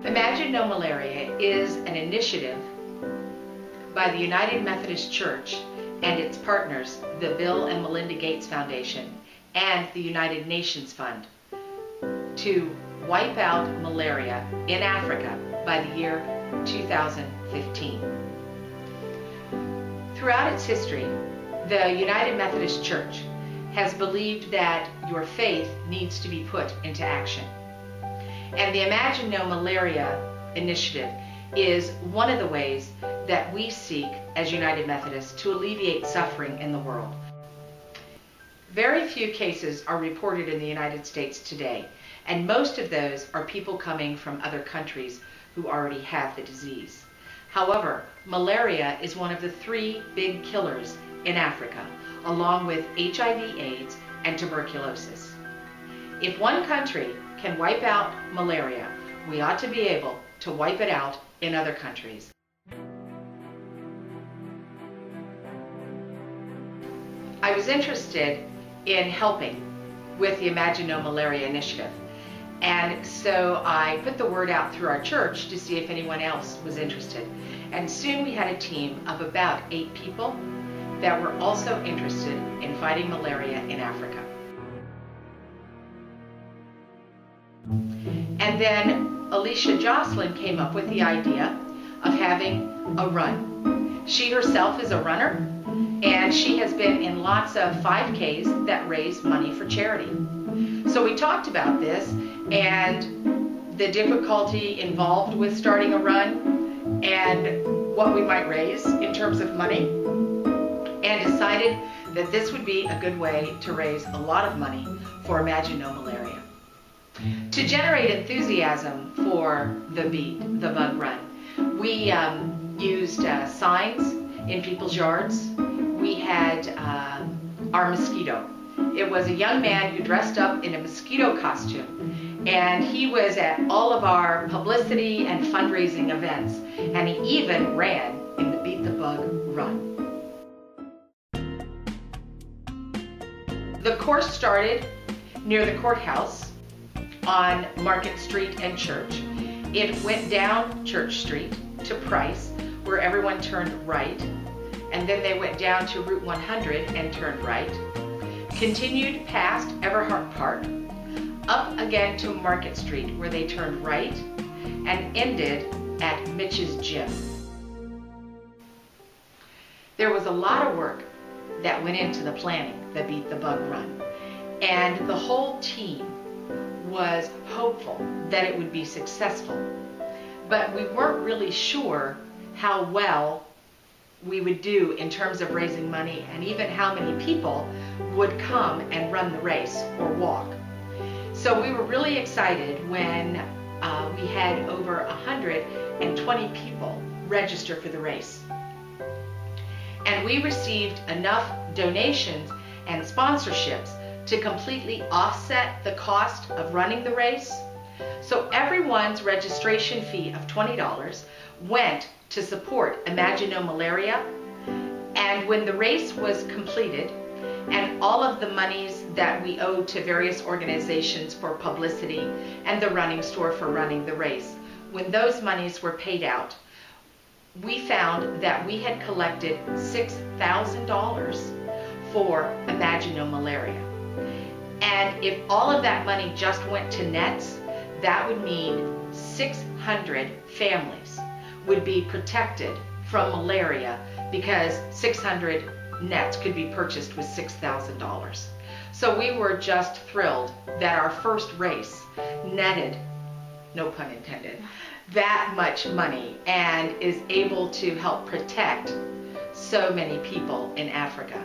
Imagine No Malaria is an initiative by the United Methodist Church and its partners, the Bill and Melinda Gates Foundation and the United Nations Fund, to wipe out malaria in Africa by the year 2015. Throughout its history, the United Methodist Church has believed that your faith needs to be put into action. And the Imagine No Malaria initiative is one of the ways that we seek as United Methodists to alleviate suffering in the world. Very few cases are reported in the United States today, and most of those are people coming from other countries who already have the disease. However, malaria is one of the 3 big killers in Africa, along with HIV/AIDS and tuberculosis. If one country can wipe out malaria, we ought to be able to wipe it out in other countries. I was interested in helping with the Imagine No Malaria initiative, and so I put the word out through our church to see if anyone else was interested. And soon we had a team of about 8 people that were also interested in fighting malaria in Africa. And then Alicia Jocelyn came up with the idea of having a run. She herself is a runner, and she has been in lots of 5Ks that raise money for charity. So we talked about this and the difficulty involved with starting a run and what we might raise in terms of money, and decided that this would be a good way to raise a lot of money for Imagine No Malaria. To generate enthusiasm for the bug run, we used signs in people's yards. We had our mosquito. It was a young man who dressed up in a mosquito costume, and he was at all of our publicity and fundraising events, and he even ran in the Beat the Bug Run. The course started near the courthouse on Market Street and Church. It went down Church Street to Price, where everyone turned right, and then they went down to Route 100 and turned right, continued past Everhart Park, up again to Market Street, where they turned right, and ended at Mitch's Gym. There was a lot of work that went into the planning, the Beat the Bug Run, and the whole team was hopeful that it would be successful, but we weren't really sure how well we would do in terms of raising money and even how many people would come and run the race or walk. So we were really excited when we had over 120 people register for the race. And we received enough donations and sponsorships to completely offset the cost of running the race. So everyone's registration fee of $20 went to support Imagine No Malaria. And when the race was completed, and all of the monies that we owed to various organizations for publicity and the running store for running the race, when those monies were paid out, we found that we had collected $6,000 for Imagine No Malaria. And if all of that money just went to nets, that would mean 600 families would be protected from malaria, because 600 nets could be purchased with $6,000. So we were just thrilled that our first race netted, no pun intended, that much money and is able to help protect so many people in Africa.